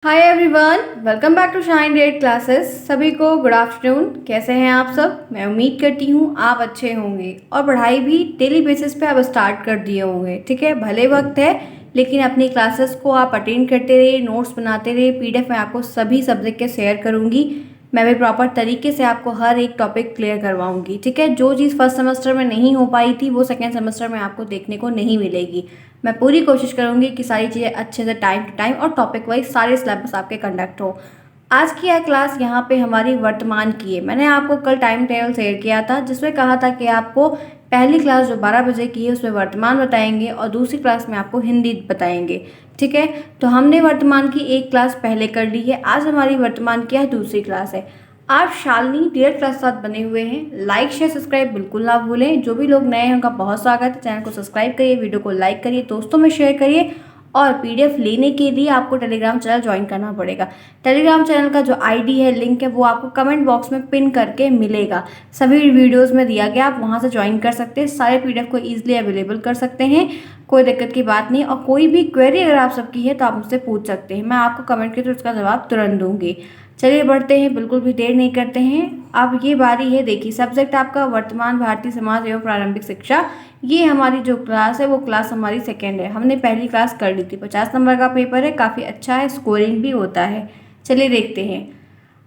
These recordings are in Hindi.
Hi everyone, welcome back to shine red classes. सभी को गुड आफ्टरनून। कैसे हैं आप सब? मैं उम्मीद करती हूँ आप अच्छे होंगे और पढ़ाई भी डेली बेसिस पे अब स्टार्ट कर दिए होंगे। ठीक है, भले वक्त है लेकिन अपनी क्लासेस को आप अटेंड करते रहिए, नोट्स बनाते रहिए। पीडीएफ में आपको सभी सब्जेक्ट के शेयर करूँगी। मैं भी प्रॉपर तरीके से आपको हर एक टॉपिक क्लियर करवाऊंगी। ठीक है, जो चीज़ फर्स्ट सेमेस्टर में नहीं हो पाई थी वो सेकेंड सेमेस्टर में आपको देखने को नहीं मिलेगी। मैं पूरी कोशिश करूंगी कि सारी चीज़ें अच्छे से टाइम टू टाइम और टॉपिक वाइज सारे सिलेबस आपके कंडक्ट हो। आज की यह क्लास यहाँ पे हमारी वर्तमान की है। मैंने आपको कल टाइम टेबल शेयर किया था जिसमें कहा था कि आपको पहली क्लास जो 12 बजे की है उसमें वर्तमान बताएंगे और दूसरी क्लास में आपको हिंदी बताएंगे। ठीक है, तो हमने वर्तमान की एक क्लास पहले कर ली है। आज हमारी वर्तमान की दूसरी क्लास है। आप शालिनी डियर क्लास के साथ बने हुए हैं। लाइक शेयर सब्सक्राइब बिल्कुल ना भूलें। जो भी लोग नए हैं उनका बहुत स्वागत है। चैनल को सब्सक्राइब करिए, वीडियो को लाइक करिए, दोस्तों में शेयर करिए। और पीडीएफ लेने के लिए आपको टेलीग्राम चैनल ज्वाइन करना पड़ेगा। टेलीग्राम चैनल का जो आईडी है, लिंक है, वो आपको कमेंट बॉक्स में पिन करके मिलेगा। सभी वीडियोस में दिया गया, आप वहां से ज्वाइन कर सकते हैं। सारे पीडीएफ को ईजिली अवेलेबल कर सकते हैं, कोई दिक्कत की बात नहीं। और कोई भी क्वेरी अगर आप सबकी है तो आप मुझसे पूछ सकते हैं, मैं आपको कमेंट के थ्रू उसका जवाब तुरंत दूंगी। चलिए बढ़ते हैं, बिल्कुल भी देर नहीं करते हैं। अब ये बारी है, देखिए सब्जेक्ट आपका वर्तमान भारतीय समाज एवं प्रारंभिक शिक्षा। ये हमारी जो क्लास है वो क्लास हमारी सेकेंड है। हमने पहली क्लास कर ली थी। 50 नंबर का पेपर है, काफ़ी अच्छा है, स्कोरिंग भी होता है। चलिए देखते हैं।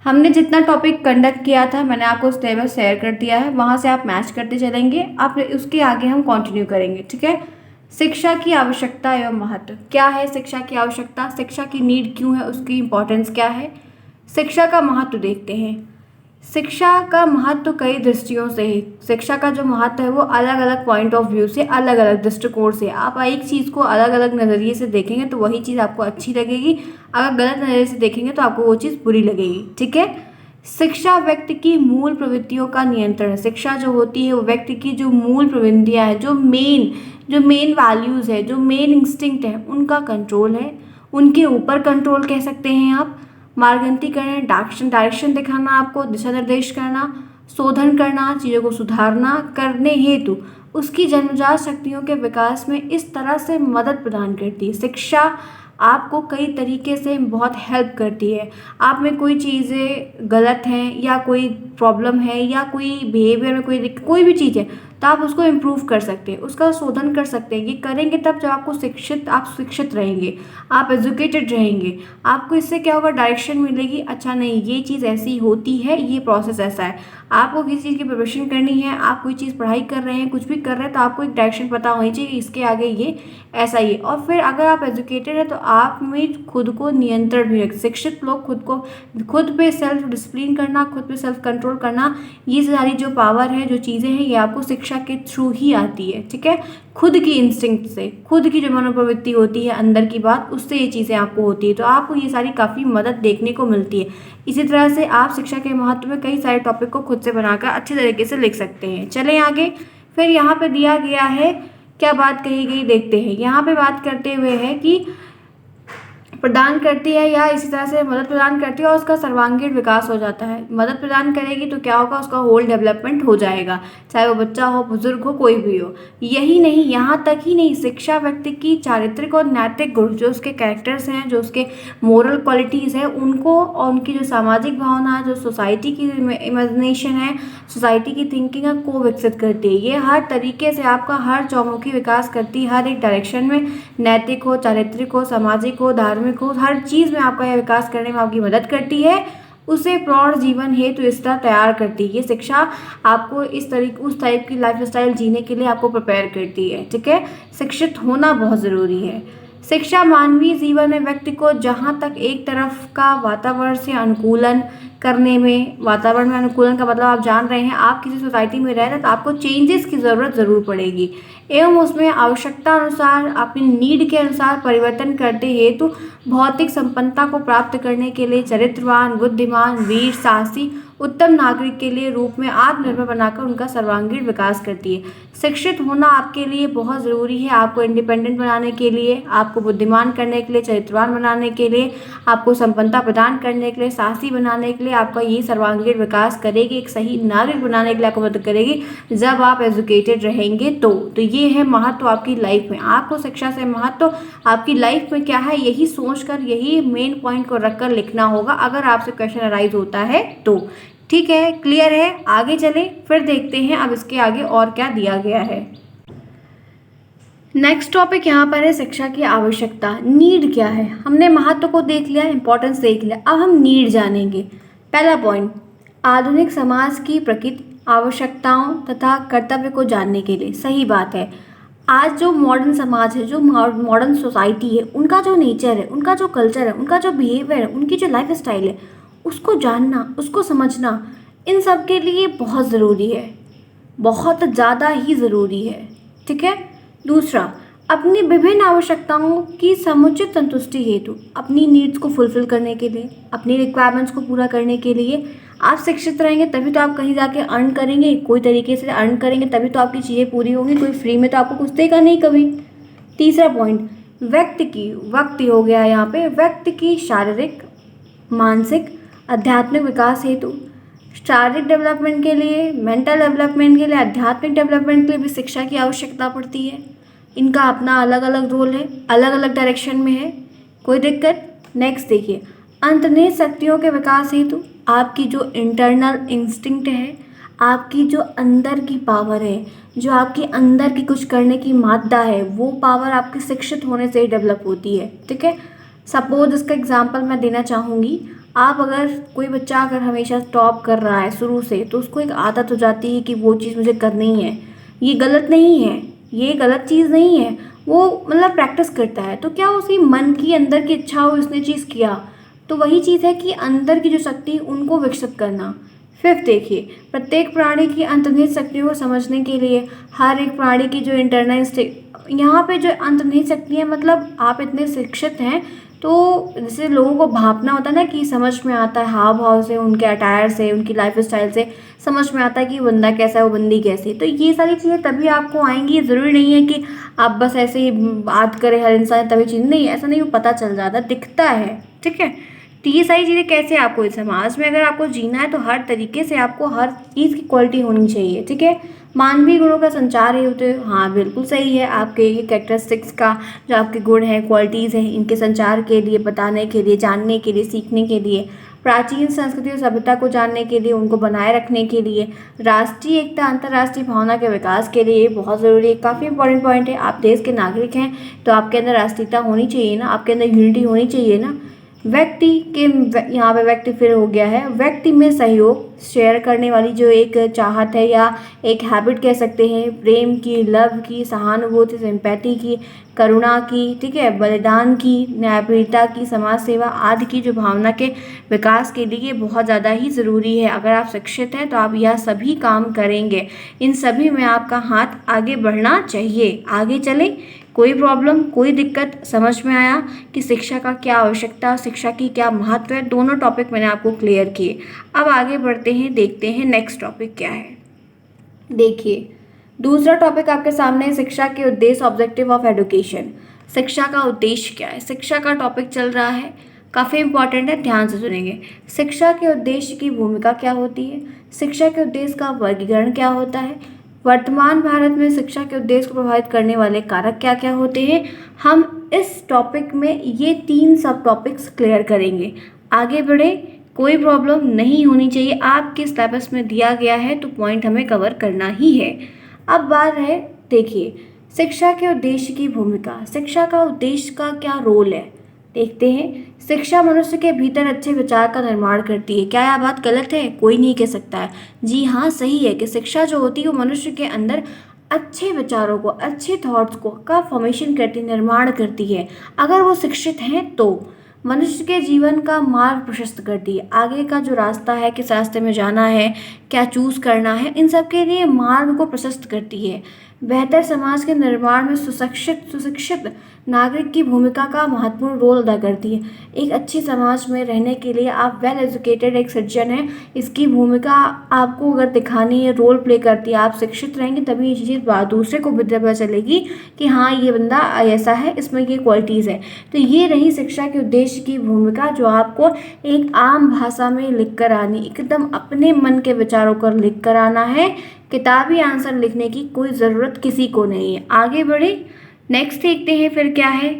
हमने जितना टॉपिक कंडक्ट किया था मैंने आपको सिलेबस शेयर कर दिया है, वहाँ से आप मैच करते चलेंगे। आप उसके आगे हम कंटिन्यू करेंगे। ठीक है, शिक्षा की आवश्यकता एवं महत्व क्या है? शिक्षा की आवश्यकता, शिक्षा की नीड क्यों है, उसकी इम्पोर्टेंस क्या है। शिक्षा का महत्व देखते हैं। शिक्षा का महत्व कई दृष्टियों से है। शिक्षा का जो महत्व है वो अलग अलग पॉइंट ऑफ व्यू से, अलग अलग दृष्टिकोण से, आप एक चीज़ को अलग अलग नज़रिए से देखेंगे तो वही चीज़ आपको अच्छी लगेगी। अगर गलत नज़रिए से देखेंगे तो आपको वो चीज़ बुरी लगेगी। ठीक है, शिक्षा व्यक्ति की मूल प्रवृत्तियों का नियंत्रण है। शिक्षा जो होती है वो व्यक्ति की जो मूल प्रवृत्तियाँ हैं, जो मेन वैल्यूज़ है, जो मेन इंस्टिंक्ट है, उनका कंट्रोल है। उनके ऊपर कंट्रोल कह सकते हैं आप। मार्गंती करना, डायरेक्शन दिखाना, आपको दिशा निर्देश करना, शोधन करना, चीज़ों को सुधारना करने हेतु उसकी जन्मजात शक्तियों के विकास में इस तरह से मदद प्रदान करती है। शिक्षा आपको कई तरीके से बहुत हेल्प करती है। आप में कोई चीज़ें गलत हैं या कोई प्रॉब्लम है या कोई बिहेवियर में कोई भी चीज़ है तो आप उसको इम्प्रूव कर सकते हैं, उसका शोधन कर सकते हैं। ये करेंगे तब जब आप शिक्षित रहेंगे, आप एजुकेटेड रहेंगे। आपको इससे क्या होगा, डायरेक्शन मिलेगी। अच्छा नहीं, ये चीज़ ऐसी होती है, ये प्रोसेस ऐसा है। आपको किसी चीज़ की प्रिपरेशन करनी है, आप कोई चीज़ पढ़ाई कर रहे हैं, कुछ भी कर रहे हैं तो आपको एक डायरेक्शन पता होनी चाहिए, इसके आगे ये ऐसा ही है। और फिर अगर आप एजुकेटेड है तो आप में खुद को नियंत्रण भी रख, शिक्षित लोग खुद पे सेल्फ डिसिप्लिन करना, खुद पे सेल्फ कंट्रोल करना, ये सारी जो पावर है, जो चीज़ें हैं, ये आपको शिक्षा के थ्रू ही आती है। ठीक है, खुद की इंस्टिंक्ट से, खुद की जो मनोप्रवृत्ति होती है अंदर की बात, उससे ये चीज़ें आपको होती है। तो आपको ये सारी काफ़ी मदद देखने को मिलती है। इसी तरह से आप शिक्षा के महत्व में कई सारे टॉपिक को खुद से बनाकर अच्छे तरीके से लिख सकते हैं। चलें आगे। फिर यहाँ पे दिया गया है, क्या बात कही गई देखते हैं। यहाँ पे बात करते हुए है कि प्रदान करती है या इसी तरह से मदद प्रदान करती है और उसका सर्वांगीण विकास हो जाता है। मदद प्रदान करेगी तो क्या होगा, उसका होल डेवलपमेंट हो जाएगा, चाहे वो बच्चा हो, बुजुर्ग हो, कोई भी हो। यही नहीं, यहाँ तक ही नहीं, शिक्षा व्यक्ति की चारित्रिक और नैतिक गुण, जो उसके कैरेक्टर्स हैं, जो उसके मोरल क्वालिटीज़ हैं, उनको और उनकी जो सामाजिक भावना है, जो सोसाइटी की इमेजिनेशन है, सोसाइटी की थिंकिंग है, को विकसित करती है। ये हर तरीके से आपका हर चौमुखी विकास करती है, हर एक डायरेक्शन में, नैतिक हो, चारित्रिक हो, सामाजिक हो, धार्मिक हो, हर चीज़ में आपका यह विकास करने में आपकी मदद करती है। उसे प्रौढ़ जीवन हेतु इस तरह तैयार करती है। ये शिक्षा आपको उस टाइप की लाइफ स्टाइल जीने के लिए आपको प्रिपेयर करती है। ठीक है, शिक्षित होना बहुत ज़रूरी है। शिक्षा मानवीय जीवन में व्यक्ति को जहाँ तक एक तरफ का वातावरण से अनुकूलन करने में, वातावरण में अनुकूलन का मतलब आप जान रहे हैं, आप किसी सोसाइटी में रह रहे हैं तो आपको चेंजेस की ज़रूरत ज़रूर पड़ेगी, एवं उसमें आवश्यकता अनुसार, अपनी नीड के अनुसार परिवर्तन करते हेतु भौतिक संपन्नता को प्राप्त करने के लिए चरित्रवान, बुद्धिमान, वीर, साहसी उत्तम नागरिक के लिए रूप में आत्मनिर्भर बनाकर उनका सर्वांगीण विकास करती है। शिक्षित होना आपके लिए बहुत ज़रूरी है, आपको इंडिपेंडेंट बनाने के लिए, आपको बुद्धिमान करने के लिए, चरित्रवान बनाने के लिए, आपको संपन्नता प्रदान करने के लिए, साहसी बनाने के लिए, आपका ये सर्वांगीण विकास करेगी, एक सही नागरिक बनाने के लिए आपको मदद करेगी जब आप एजुकेटेड रहेंगे। तो ये है महत्व आपकी लाइफ में, आपको शिक्षा से महत्व आपकी लाइफ में क्या है, यही सोचकर, यही मेन पॉइंट को रखकर लिखना होगा अगर आपसे क्वेश्चन अराइज होता है तो। ठीक है, क्लियर है? आगे चलें, फिर देखते हैं अब इसके आगे और क्या दिया गया है। नेक्स्ट टॉपिक यहाँ पर है शिक्षा की आवश्यकता। नीड क्या है? हमने महत्व को देख लिया, इंपॉर्टेंस देख लिया, अब हम नीड जानेंगे। पहला पॉइंट, आधुनिक समाज की प्रकृति, आवश्यकताओं तथा कर्तव्य को जानने के लिए। सही बात है, आज जो मॉडर्न समाज है, जो मॉडर्न सोसाइटी है, उनका जो नेचर है, उनका जो कल्चर है, उनका जो बिहेवियर है, उनकी जो लाइफ स्टाइल है, उसको जानना, उसको समझना, इन सब के लिए बहुत ज़रूरी है, बहुत ज़्यादा ही ज़रूरी है। ठीक है। दूसरा, अपनी विभिन्न आवश्यकताओं की समुचित संतुष्टि हेतु, अपनी नीड्स को फुलफिल करने के लिए, अपनी रिक्वायरमेंट्स को पूरा करने के लिए आप शिक्षित रहेंगे, तभी तो आप कहीं जाके अर्न करेंगे, कोई तरीके से अर्न करेंगे, तभी तो आपकी चीज़ें पूरी होंगी, कोई फ्री में तो आपको कुछ देगा नहीं कभी। तीसरा पॉइंट, व्यक्ति हो गया यहाँ पे, व्यक्ति की शारीरिक, मानसिक, आध्यात्मिक विकास हेतु, शारीरिक डेवलपमेंट के लिए, मेंटल डेवलपमेंट के लिए, आध्यात्मिक डेवलपमेंट के लिए भी शिक्षा की आवश्यकता पड़ती है। इनका अपना अलग अलग रोल है, अलग अलग डायरेक्शन में है, कोई दिक्कत। नेक्स्ट देखिए, अंतर्निहित शक्तियों के विकास हेतु, आपकी जो इंटरनल इंस्टिंक्ट है, आपकी जो अंदर की पावर है, जो आपकी अंदर की कुछ करने की मादा है, वो पावर आपके शिक्षित होने से ही डेवलप होती है। ठीक है। सपोज इसका एग्जांपल मैं देना चाहूँगी, आप अगर कोई बच्चा अगर हमेशा टॉप कर रहा है शुरू से, तो उसको एक आदत हो जाती है कि वो चीज़ मुझे करनी है। ये गलत नहीं है, ये गलत चीज़ नहीं है, वो मतलब प्रैक्टिस करता है, तो क्या उसकी मन की अंदर की इच्छा हो, उसने चीज़ किया, तो वही चीज़ है कि अंदर की जो शक्ति उनको विकसित करना। फिफ्थ देखिए, प्रत्येक प्राणी की अंतर्निहित शक्तियों को समझने के लिए हर एक प्राणी की जो इंटरनल, यहाँ पे जो अंतर्निहित शक्ति है, मतलब आप इतने शिक्षित हैं तो जैसे लोगों को भापना होता है ना, कि समझ में आता है हाव भाव से, उनके अटायर से, उनकी लाइफ स्टाइल से समझ में आता है कि बंदा कैसा है, वो बंदी कैसी है। तो ये सारी चीज़ें तभी आपको आएंगी, ज़रूरी नहीं है कि आप बस ऐसे ही बात करें हर इंसान तभी चीज़, नहीं, ऐसा नहीं, वो पता चल जाता, दिखता है। ठीक है। तो ये सारी चीज़ें कैसे आपको इस समाज में अगर आपको जीना है तो हर तरीके से आपको हर चीज़ की क्वालिटी होनी चाहिए। ठीक है। मानवीय गुणों का संचार ही होते हैं, हाँ बिल्कुल सही है, आपके ये कैरेक्टरिस्टिक्स का जो आपके गुण हैं, क्वालिटीज़ हैं, इनके संचार के लिए, बताने के लिए, जानने के लिए, सीखने के लिए, प्राचीन संस्कृति और सभ्यता को जानने के लिए, उनको बनाए रखने के लिए, राष्ट्रीय एकता, अंतर्राष्ट्रीय भावना के विकास के लिए बहुत ज़रूरी है। काफ़ी इंपॉर्टेंट पॉइंट है। आप देश के नागरिक हैं तो आपके अंदर राष्ट्रीयता होनी चाहिए ना, आपके अंदर यूनिटी होनी चाहिए ना। व्यक्ति के, यहाँ पे व्यक्ति फिर हो गया है, व्यक्ति में सहयोग, शेयर करने वाली जो एक चाहत है या एक हैबिट कह सकते हैं, प्रेम की, लव की, सहानुभूति, सिंपैथी की, करुणा की, ठीक है, बलिदान की, न्यायप्रियता की, समाज सेवा आदि की जो भावना के विकास के लिए बहुत ज़्यादा ही ज़रूरी है। अगर आप शिक्षित हैं तो आप यह सभी काम करेंगे, इन सभी में आपका हाथ आगे बढ़ना चाहिए। आगे चलें, कोई प्रॉब्लम, कोई दिक्कत? समझ में आया कि शिक्षा का क्या आवश्यकता, शिक्षा की क्या महत्व है, दोनों टॉपिक मैंने आपको क्लियर किए। अब आगे बढ़ते हैं, देखते हैं नेक्स्ट टॉपिक क्या है। देखिए, दूसरा टॉपिक आपके सामने है, शिक्षा के उद्देश्य, ऑब्जेक्टिव ऑफ एजुकेशन। शिक्षा का उद्देश्य क्या है, शिक्षा का टॉपिक चल रहा है, काफ़ी इंपॉर्टेंट है, ध्यान से सुनेंगे। शिक्षा के उद्देश्य की भूमिका क्या होती है, शिक्षा के उद्देश्य का वर्गीकरण क्या होता है, वर्तमान भारत में शिक्षा के उद्देश्य को प्रभावित करने वाले कारक क्या क्या होते हैं, हम इस टॉपिक में ये 3 सब टॉपिक्स क्लियर करेंगे। आगे बढ़े, कोई प्रॉब्लम नहीं होनी चाहिए, आपके सिलेबस में दिया गया है तो पॉइंट हमें कवर करना ही है। अब बात है, देखिए, शिक्षा के उद्देश्य की भूमिका, शिक्षा का उद्देश्य का क्या रोल है, देखते हैं। शिक्षा मनुष्य के भीतर अच्छे विचार का निर्माण करती है। क्या यह बात गलत है? कोई नहीं कह सकता है। जी हाँ, सही है कि शिक्षा जो होती है वो मनुष्य के अंदर अच्छे विचारों को, अच्छे थॉट्स को का फॉर्मेशन करती, निर्माण करती है। अगर वो शिक्षित हैं तो मनुष्य के जीवन का मार्ग प्रशस्त करती है। आगे का जो रास्ता है, किस रास्ते में जाना है, क्या चूज़ करना है, इन सब के लिए मार्ग को प्रशस्त करती है। बेहतर समाज के निर्माण में सुशिक्षित नागरिक की भूमिका का महत्वपूर्ण रोल अदा करती है। एक अच्छे समाज में रहने के लिए आप वेल एजुकेटेड एक सिटीजन हैं, इसकी भूमिका आपको अगर दिखानी है, रोल प्ले करती है। आप शिक्षित रहेंगे तभी ये चीज़ दूसरे को भी पता चलेगी कि हाँ ये बंदा ऐसा है, इसमें ये क्वालिटीज़ है। तो ये रही शिक्षा के उद्देश्य की भूमिका, जो आपको एक आम भाषा में लिख कर आनी, एकदम अपने मन के विचारों को लिख कर आना है। किताबी आंसर लिखने की कोई ज़रूरत किसी को नहीं है। आगे बढ़े, नेक्स्ट देखते हैं फिर क्या है।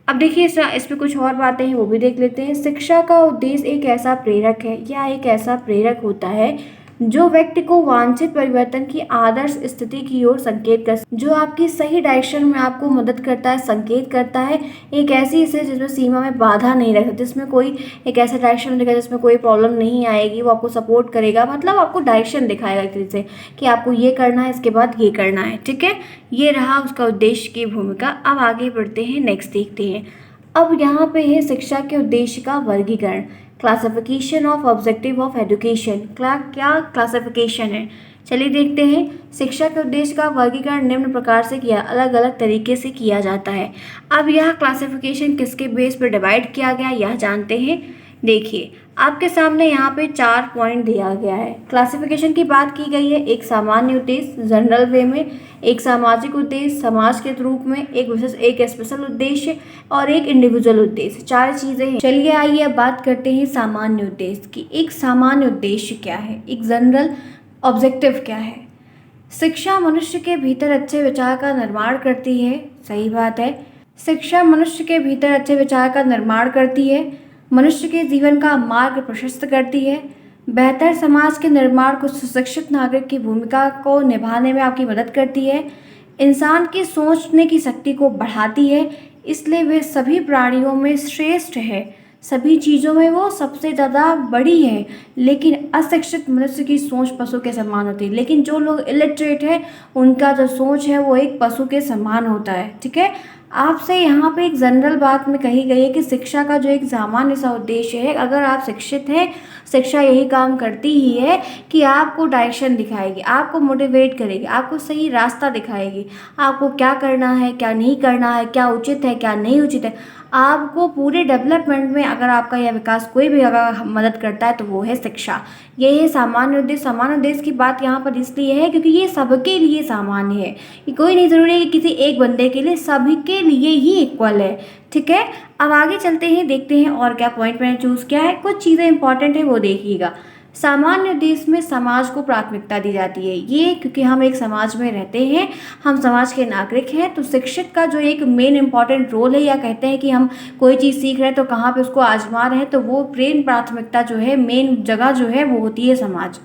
अब देखिए इस पे कुछ और बातें हैं, वो भी देख लेते हैं। शिक्षा का उद्देश्य एक ऐसा प्रेरक है या एक ऐसा प्रेरक होता है जो व्यक्ति को वांछित परिवर्तन की आदर्श स्थिति की ओर संकेत कर, जो आपकी सही डायरेक्शन में आपको मदद करता है, संकेत करता है। एक ऐसी स्थिति जिसमें सीमा में बाधा नहीं रखता, जिसमें कोई एक ऐसा डायरेक्शन दिखाएगा जिसमें कोई प्रॉब्लम नहीं आएगी, वो आपको सपोर्ट करेगा, मतलब आपको डायरेक्शन दिखाएगा एक तरीके से कि आपको ये करना है, इसके बाद ये करना है। ठीक है, ये रहा उसका उद्देश्य की भूमिका। अब आगे बढ़ते हैं, नेक्स्ट देखते हैं। अब यहाँ पे है शिक्षा के उद्देश्य का वर्गीकरण, classification of objective of education. क्या क्लासिफिकेशन है, चलिए देखते हैं। शिक्षा के उद्देश्य का वर्गीकरण निम्न प्रकार से अलग अलग तरीके से किया जाता है। अब यह क्लासिफिकेशन किसके बेस पर डिवाइड किया गया यह जानते हैं। देखिए आपके सामने यहाँ पे 4 पॉइंट दिया गया है। क्लासिफिकेशन की बात की गई है, एक सामान्य उद्देश्य जनरल वे में, एक सामाजिक उद्देश्य समाज के रूप में, एक स्पेशल उद्देश्य और एक इंडिविजुअल उद्देश्य। 4 चीज़ें हैं। चलिए आइए अब बात करते हैं सामान्य उद्देश्य की। एक सामान्य उद्देश्य क्या है, एक जनरल ऑब्जेक्टिव क्या है। शिक्षा मनुष्य के भीतर अच्छे विचार का निर्माण करती है, सही बात है। शिक्षा मनुष्य के भीतर अच्छे विचार का निर्माण करती है, मनुष्य के जीवन का मार्ग प्रशस्त करती है, बेहतर समाज के निर्माण को सुशिक्षित नागरिक की भूमिका को निभाने में आपकी मदद करती है, इंसान की सोचने की शक्ति को बढ़ाती है, इसलिए वे सभी प्राणियों में श्रेष्ठ है, सभी चीज़ों में वो सबसे ज़्यादा बड़ी है। लेकिन अशिक्षित मनुष्य की सोच पशु के समान होती है, लेकिन जो लोग इलिटरेट है उनका जो सोच है वो एक पशु के समान होता है। ठीक है, आपसे यहाँ पे एक जनरल बात में कही गई है कि शिक्षा का जो एक सामान्य सा उद्देश्य है, अगर आप शिक्षित हैं, शिक्षा यही काम करती ही है कि आपको डायरेक्शन दिखाएगी, आपको मोटिवेट करेगी, आपको सही रास्ता दिखाएगी, आपको क्या करना है, क्या नहीं करना है, क्या उचित है, क्या नहीं उचित है। आपको पूरे डेवलपमेंट में अगर आपका यह विकास कोई भी अगर मदद करता है तो वो है शिक्षा। ये है सामान्य उद्देश्य। सामान्य उद्देश्य की बात यहाँ पर इसलिए है क्योंकि ये सबके लिए सामान्य है, ये कोई नहीं ज़रूरी है कि किसी एक बंदे के लिए, सभी के लिए ही इक्वल है। ठीक है, अब आगे चलते हैं, देखते हैं और क्या पॉइंट मैंने चूज़ किया है। कुछ चीज़ें इंपॉर्टेंट है वो देखिएगा। सामान्य उद्देश्य में समाज को प्राथमिकता दी जाती है, ये क्योंकि हम एक समाज में रहते हैं, हम समाज के नागरिक हैं। तो शिक्षित का जो एक मेन इंपॉर्टेंट रोल है, या कहते हैं कि हम कोई चीज़ सीख रहे हैं तो कहाँ पे उसको आजमा रहे हैं, तो वो मेन प्राथमिकता जो है, मेन जगह जो है वो होती है समाज।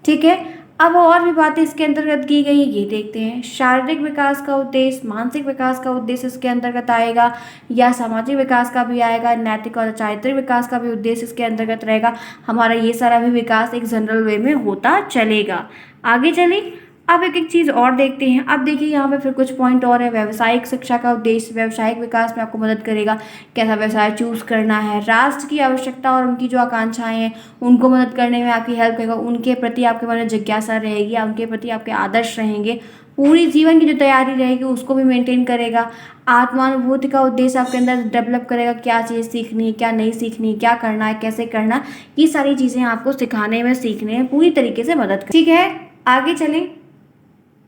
ठीक है, अब और भी बातें इसके अंतर्गत की गई है, ये देखते हैं। शारीरिक विकास का उद्देश्य, मानसिक विकास का उद्देश्य इसके अंतर्गत आएगा, या सामाजिक विकास का भी आएगा, नैतिक और चारित्रिक विकास का भी उद्देश्य इसके अंतर्गत रहेगा। हमारा ये सारा भी विकास एक जनरल वे में होता चलेगा। आगे चलें, अब एक एक चीज़ और देखते हैं। अब देखिए यहाँ पे फिर कुछ पॉइंट और है। व्यावसायिक शिक्षा का उद्देश्य व्यावसायिक विकास में आपको मदद करेगा, कैसा व्यवसाय चूज़ करना है। राष्ट्र की आवश्यकता और उनकी जो आकांक्षाएं हैं उनको मदद करने में आपकी हेल्प करेगा, उनके प्रति आपके मन में जिज्ञासा रहेगी, या उनके प्रति आपके आदर्श रहेंगे। पूरी जीवन की जो तैयारी रहेगी उसको भी मेंटेन करेगा। आत्मानुभूति का उद्देश्य आपके अंदर डेवलप करेगा, क्या चीज़ सीखनी है, क्या नहीं सीखनी, क्या करना है, कैसे करना, ये सारी चीज़ें आपको सिखाने में, सीखने में पूरी तरीके से मदद करेगी। ठीक है, आगे चलें।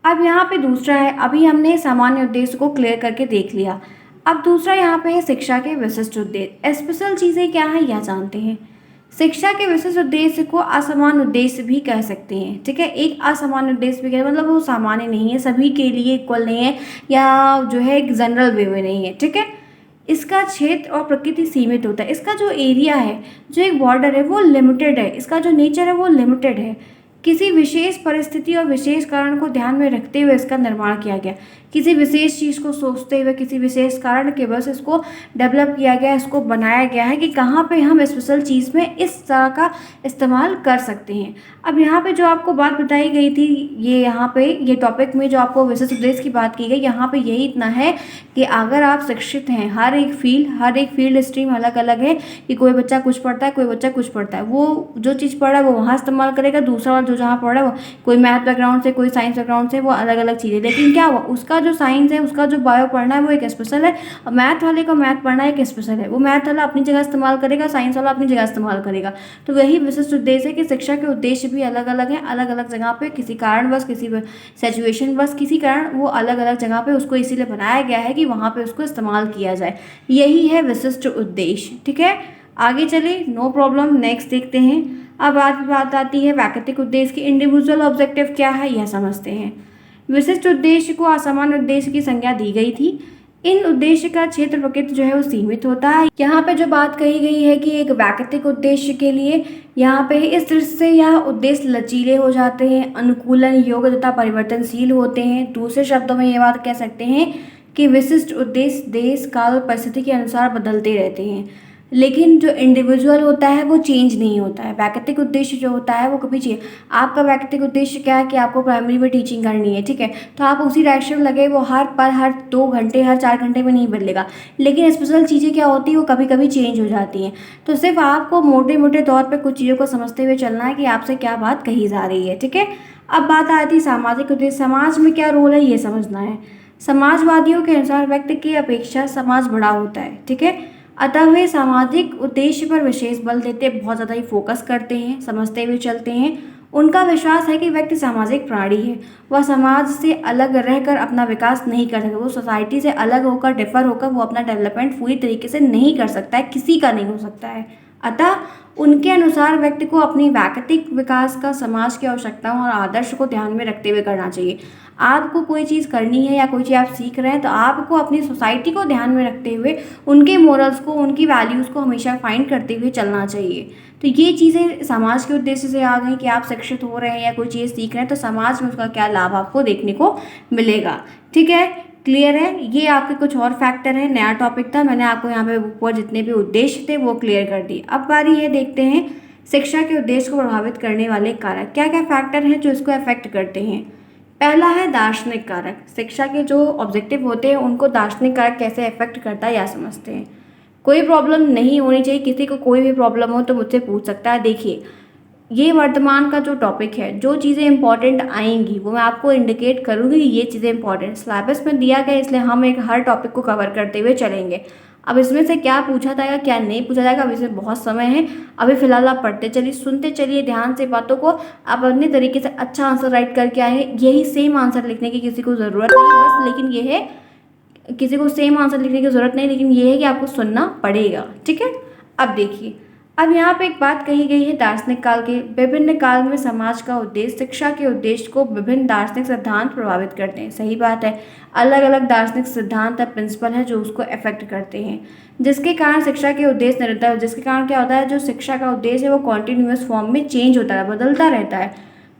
अब यहाँ पे दूसरा है, अभी हमने सामान्य उद्देश्य को क्लियर करके देख लिया। अब दूसरा यहाँ पे है शिक्षा के विशिष्ट उद्देश्य। स्पेशल चीज़ें क्या है यह जानते हैं। शिक्षा के विशिष्ट उद्देश्य को असामान्य उद्देश्य भी कह सकते हैं। ठीक है, एक असामान्य उद्देश्य भी कह, मतलब वो सामान्य नहीं है, सभी के लिए इक्वल नहीं है, या जो है एक जनरल वे में नहीं है। ठीक है, इसका क्षेत्र और प्रकृति सीमित होता है, इसका जो एरिया है, जो एक बॉर्डर है वो लिमिटेड है, इसका जो नेचर है वो लिमिटेड है। किसी विशेष परिस्थिति और विशेष कारण को ध्यान में रखते हुए इसका निर्माण किया गया, किसी विशेष चीज़ को सोचते हुए, किसी विशेष कारण के बस इसको डेवलप किया गया, इसको बनाया गया है कि कहाँ पे हम स्पेशल चीज़ में इस तरह का इस्तेमाल कर सकते हैं। अब यहाँ पे जो आपको बात बताई गई थी, ये यहाँ पे ये टॉपिक में जो आपको विशिष्ट उद्देश्य की बात की गई, यहाँ पे यही इतना है कि अगर आप शिक्षित हैं, हर एक फील्ड स्ट्रीम अलग अलग है, कि कोई बच्चा कुछ पढ़ता है, कोई बच्चा कुछ पढ़ता है, वो जो चीज़ पढ़ रहा है वो वहाँ इस्तेमाल करेगा, दूसरा जो जहाँ पढ़ रहा है, वो कोई मैथ बैकग्राउंड से, कोई साइंस बैकग्राउंड से, वो अलग अलग चीज़ें। लेकिन क्या हुआ, उसका जो साइंस है, उसका जो बायो पढ़ना है वो एक स्पेशल है, और मैथ वाले का मैथ पढ़ना एक स्पेशल है। वो मैथ वाला अपनी जगह इस्तेमाल करेगा, साइंस वाला अपनी जगह इस्तेमाल करेगा। तो वही विशिष्ट उद्देश्य है कि शिक्षा के उद्देश्य भी अलग अलग हैं, अलग अलग जगह पे, किसी कारणवश, किसी सिचुएशन बस, किसी कारण वो अलग अलग जगह पे उसको इसीलिए बनाया गया है कि वहाँ पे उसको इस्तेमाल किया जाए। यही है विशिष्ट उद्देश्य। ठीक है, आगे चले, नो प्रॉब्लम, नेक्स्ट देखते हैं। अब आज बात आती है प्राकृतिक उद्देश्य की। इंडिविजुअल ऑब्जेक्टिव क्या है यह समझते हैं। विशिष्ट उद्देश्य को असामान्य उद्देश्य की संज्ञा दी गई थी। इन उद्देश्य का क्षेत्र प्रकृति जो है वो सीमित होता है। यहाँ पे जो बात कही गई है कि एक प्राकृतिक उद्देश्य के लिए यहाँ पे इस दृष्टि से यह उद्देश्य लचीले हो जाते हैं, अनुकूलन योग्य तथा परिवर्तनशील होते हैं। दूसरे शब्दों में ये बात कह सकते हैं कि विशिष्ट उद्देश्य देश काल और परिस्थिति के अनुसार बदलते रहते हैं, लेकिन जो इंडिविजुअल होता है वो चेंज नहीं होता है। प्राकृतिक उद्देश्य जो होता है वो कभी चेंज, आपका प्राकृतिक उद्देश्य क्या है कि आपको प्राइमरी में टीचिंग करनी है, ठीक है, तो आप उसी डायरेक्शन में लगे, वो हर पल, हर 2 घंटे, हर 4 घंटे में नहीं बदलेगा। लेकिन स्पेशल चीज़ें क्या होती है, वो कभी कभी चेंज हो जाती हैं। तो सिर्फ आपको मोटे मोटे तौर पर कुछ चीज़ों को समझते हुए चलना है कि आपसे क्या बात कही जा रही है। ठीक है, अब बात आती है सामाजिक उद्देश्य। समाज में क्या रोल है ये समझना है। समाजवादियों के अनुसार व्यक्ति की अपेक्षा समाज बड़ा होता है। ठीक है, अतः वे सामाजिक उद्देश्य पर विशेष बल देते, बहुत ज़्यादा ही फोकस करते हैं, समझते हुए चलते हैं। उनका विश्वास है कि व्यक्ति सामाजिक प्राणी है, वह समाज से अलग रहकर अपना विकास नहीं कर सकता, वो सोसाइटी से अलग होकर, डिफर होकर वो अपना डेवलपमेंट पूरी तरीके से नहीं कर सकता है, किसी का नहीं हो सकता है। अतः उनके अनुसार व्यक्ति को अपनी व्यक्तिगत विकास का समाज की आवश्यकताओं और आदर्श को ध्यान में रखते हुए करना चाहिए। आपको कोई चीज़ करनी है या कोई चीज़ आप सीख रहे हैं तो आपको अपनी सोसाइटी को ध्यान में रखते हुए उनके मोरल्स को, उनकी वैल्यूज़ को हमेशा फाइंड करते हुए चलना चाहिए। तो ये चीज़ें समाज के उद्देश्य से आ गई कि आप शिक्षित हो रहे हैं या कोई चीज़ सीख रहे हैं तो समाज में उसका क्या लाभ आपको देखने को मिलेगा। ठीक है, क्लियर है। ये आपके कुछ और फैक्टर है, नया टॉपिक था, मैंने आपको यहाँ पे ऊपर जितने भी उद्देश्य थे वो क्लियर कर दिए। अब बारी है, देखते हैं शिक्षा के उद्देश्य को प्रभावित करने वाले कारक क्या क्या फैक्टर हैं जो इसको अफेक्ट करते हैं। पहला है दार्शनिक कारक। शिक्षा के जो ऑब्जेक्टिव होते हैं उनको दार्शनिक कारक कैसे अफेक्ट करता है या समझते हैं। कोई प्रॉब्लम नहीं होनी चाहिए, किसी को कोई भी प्रॉब्लम हो तो मुझसे पूछ सकता है। देखिए, ये वर्तमान का जो टॉपिक है, जो चीज़ें इंपॉर्टेंट आएंगी वो मैं आपको इंडिकेट करूँगी कि ये चीज़ें इंपॉर्टेंट सिलेबस में दिया गया, इसलिए हम एक हर टॉपिक को कवर करते हुए चलेंगे। अब इसमें से क्या पूछा जाएगा क्या नहीं पूछा जाएगा, अब इसमें बहुत समय है। अभी फिलहाल आप पढ़ते चलिए, सुनते चलिए ध्यान से बातों को, आप अपने तरीके से अच्छा आंसर राइट करके आएंगे। यही सेम आंसर लिखने की किसी को ज़रूरत नहीं बस, लेकिन ये है, किसी को सेम आंसर लिखने की ज़रूरत नहीं, लेकिन ये है कि आपको सुनना पड़ेगा। ठीक है, अब देखिए, अब यहाँ पे एक बात कही गई है दार्शनिक काल के। विभिन्न काल में समाज का उद्देश्य, शिक्षा के उद्देश्य को विभिन्न दार्शनिक सिद्धांत प्रभावित करते हैं। सही बात है, अलग अलग दार्शनिक सिद्धांत या प्रिंसिपल है जो उसको अफेक्ट करते हैं, जिसके कारण शिक्षा के उद्देश्य निरंतर, जिसके कारण क्या होता है, जो शिक्षा का उद्देश्य है वो कॉन्टिन्यूअस फॉर्म में चेंज होता है, बदलता रहता है,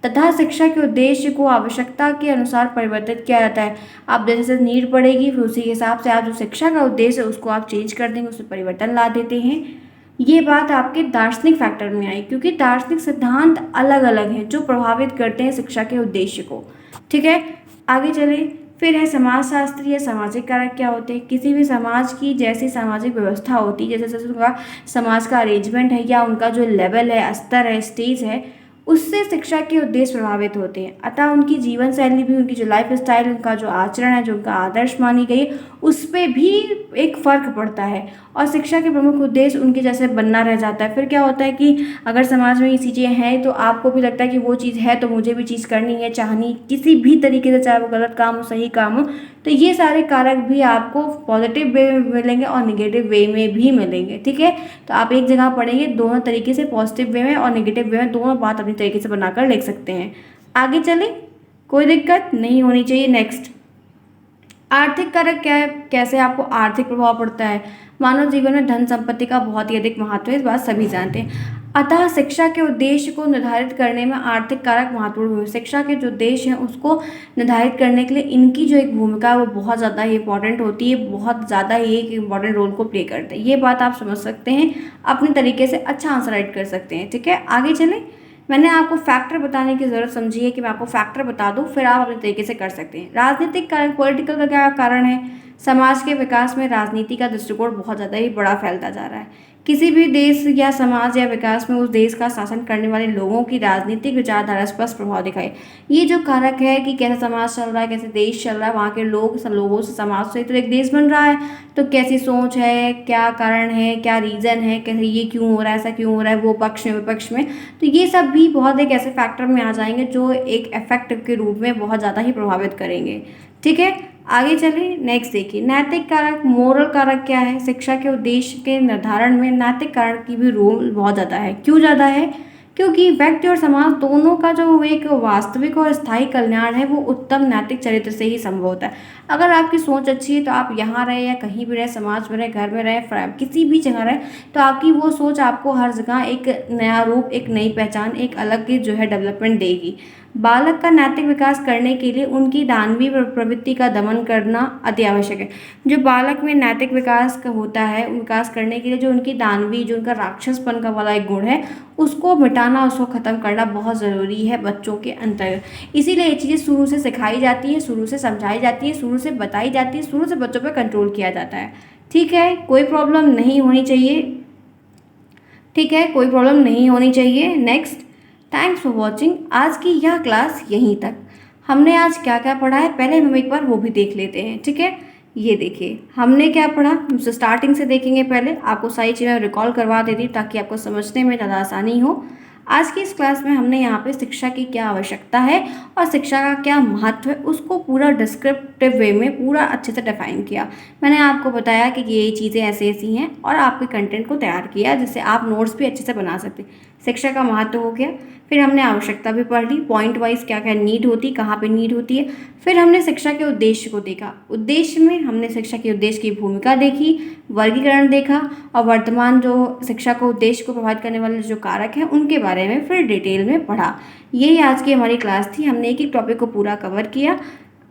तथा शिक्षा के उद्देश्य को आवश्यकता के अनुसार परिवर्तित किया जाता है। आप जैसे जैसे नीड पड़ेगी फिर उसी के हिसाब से आप जो शिक्षा का उद्देश्य है उसको आप चेंज कर देंगे, उसमें परिवर्तन ला देते हैं। ये बात आपके दार्शनिक फैक्टर में आई, क्योंकि दार्शनिक सिद्धांत अलग अलग हैं जो प्रभावित करते हैं शिक्षा के उद्देश्य को। ठीक है, आगे चले। फिर है समाजशास्त्री या सामाजिक कारक क्या होते हैं। किसी भी समाज की जैसी सामाजिक व्यवस्था होती है, जैसे जैसे उनका समाज का अरेंजमेंट है या उनका जो लेवल है, स्तर है, स्टेज है, उससे शिक्षा के उद्देश्य प्रभावित होते हैं। अतः उनकी जीवन शैली भी, उनकी जो लाइफ स्टाइल, उनका जो आचरण है, जो उनका आदर्श मानी गई, उस पर भी एक फ़र्क पड़ता है और शिक्षा के प्रमुख उद्देश्य उनके जैसे बनना रह जाता है। फिर क्या होता है कि अगर समाज में ये चीज़ें हैं तो आपको भी लगता है कि वो चीज़ है तो मुझे भी चीज़ करनी है, चाहनी किसी भी तरीके से, चाहे वो गलत काम हो सही काम हो। तो ये सारे कारक भी आपको पॉजिटिव वे में मिलेंगे और निगेटिव वे में भी मिलेंगे। ठीक है, तो आप एक जगह पढ़ेंगे दोनों तरीके से, पॉजिटिव वे में और नेगेटिव वे में, दोनों बात अपनी तरीके से बनाकर लिख सकते हैं। आगे चलें, कोई दिक्कत नहीं होनी चाहिए। नेक्स्ट, आर्थिक कारक क्या है, कैसे आपको आर्थिक प्रभाव पड़ता है। मानव जीवन में धन संपत्ति का बहुत ही अधिक महत्व है, इस बात सभी जानते हैं। अतः शिक्षा के उद्देश्य को निर्धारित करने में आर्थिक कारक महत्वपूर्ण भूमिका, शिक्षा के जो उद्देश्य हैं उसको निर्धारित करने के लिए इनकी जो एक भूमिका है वो बहुत ज़्यादा ही इंपॉर्टेंट होती है, बहुत ज़्यादा ही एक इंपॉर्टेंट रोल को प्ले करते हैं। ये बात आप समझ सकते हैं, अपने तरीके से अच्छा आंसर राइट कर सकते हैं। ठीक है, आगे चलें। मैंने आपको फैक्टर बताने की ज़रूरत समझी है कि मैं आपको फैक्टर बता दूं, फिर आप अपने तरीके से कर सकते हैं। राजनीतिक कारण, पॉलिटिकल का क्या कारण है, समाज के विकास में राजनीति का दृष्टिकोण बहुत ज़्यादा ही बड़ा फैलता जा रहा है। किसी भी देश या समाज या विकास में उस देश का शासन करने वाले लोगों की राजनीतिक विचारधारा स्पष्ट प्रभाव दिखाए। ये जो कारक है कि कैसा समाज चल रहा है, कैसे देश चल रहा है, वहाँ के लोगों से, समाज से तो एक देश बन रहा है, तो कैसी सोच है, क्या कारण है, क्या रीज़न है, कैसे ये क्यों हो रहा है, ऐसा क्यों हो रहा है, वो पक्ष में विपक्ष में, तो ये सब भी बहुत एक ऐसे फैक्टर में आ जाएंगे जो एक इफेक्ट के रूप में बहुत ज़्यादा ही प्रभावित करेंगे। ठीक है, आगे चलिए नेक्स्ट देखिए, नैतिक कारक, मोरल कारक क्या है। शिक्षा के उद्देश्य के निर्धारण में नैतिक कारक की भी रोल बहुत ज़्यादा है। क्यों ज़्यादा है? क्योंकि व्यक्ति और समाज दोनों का जो एक वास्तविक और स्थायी कल्याण है वो उत्तम नैतिक चरित्र से ही संभव होता है। अगर आपकी सोच अच्छी है तो आप यहाँ रहे या कहीं भी रहे, समाज में रहे, घर में रहे, किसी भी जगह रहे, तो आपकी वो सोच आपको हर जगह एक नया रूप, एक नई पहचान, एक अलग की जो है डेवलपमेंट देगी। बालक का नैतिक विकास करने के लिए उनकी दानवीय प्रवृत्ति का दमन करना अति आवश्यक है। जो बालक में नैतिक विकास का होता है, विकास करने के लिए जो उनकी दानवी, जो उनका राक्षसपन का वाला एक गुण है, उसको मिटाना, उसको ख़त्म करना बहुत ज़रूरी है बच्चों के अंतर्गत। इसीलिए ये चीज़ें शुरू से सिखाई जाती है, शुरू से समझाई जाती है, शुरू से बताई जाती है, शुरू से बच्चों पर कंट्रोल किया जाता है। ठीक है, कोई प्रॉब्लम नहीं होनी चाहिए। ठीक है, कोई प्रॉब्लम नहीं होनी चाहिए। Next, thanks for watching. आज की यह क्लास यहीं तक। हमने आज क्या क्या पढ़ा है पहले हम एक बार वो भी देख लेते हैं। ठीक है, ये देखिए हमने क्या पढ़ा, हम स्टार्टिंग से देखेंगे। पहले आपको सारी चीज़ें रिकॉल करवा देती हूँ ताकि आपको समझने में ज़्यादा आसानी हो। आज की इस क्लास में हमने यहाँ पे शिक्षा की क्या आवश्यकता है और शिक्षा का क्या महत्व है उसको पूरा डिस्क्रिप्टिव वे में पूरा अच्छे से डिफाइन किया। मैंने आपको बताया कि ये चीज़ें ऐसी ऐसी हैं और आपके कंटेंट को तैयार किया जिससे आप नोट्स भी अच्छे से बना सकते। शिक्षा का महत्व हो गया, फिर हमने आवश्यकता भी पढ़ ली, पॉइंट वाइज क्या क्या नीड होती, कहाँ पे नीड होती है। फिर हमने शिक्षा के उद्देश्य को देखा, उद्देश्य में हमने शिक्षा के उद्देश्य की भूमिका देखी, वर्गीकरण देखा और वर्तमान जो शिक्षा को उद्देश्य को प्रभावित करने वाले जो कारक हैं उनके बारे में फिर डिटेल में पढ़ा। यही आज की हमारी क्लास थी। हमने एक एक टॉपिक को पूरा कवर किया।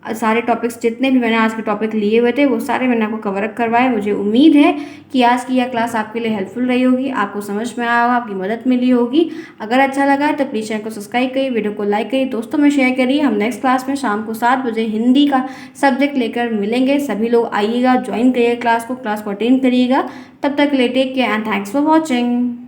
सारे टॉपिक्स जितने भी मैंने आज के टॉपिक लिए हुए थे वो सारे मैंने आपको कवर अप करवाए। मुझे उम्मीद है कि आज की यह क्लास आपके लिए हेल्पफुल रही होगी, आपको समझ में आया होगा, आपकी मदद मिली होगी। अगर अच्छा लगा है तो प्लीज़ चैनल को सब्सक्राइब करिए, वीडियो को लाइक करिए, दोस्तों में शेयर करिए। हम नेक्स्ट क्लास में शाम को 7 बजे हिंदी का सब्जेक्ट लेकर मिलेंगे। सभी लोग आइएगा, ज्वाइन करिएगा क्लास को अटेंड करिएगा। तब तक के लिए take care and thanks for watching.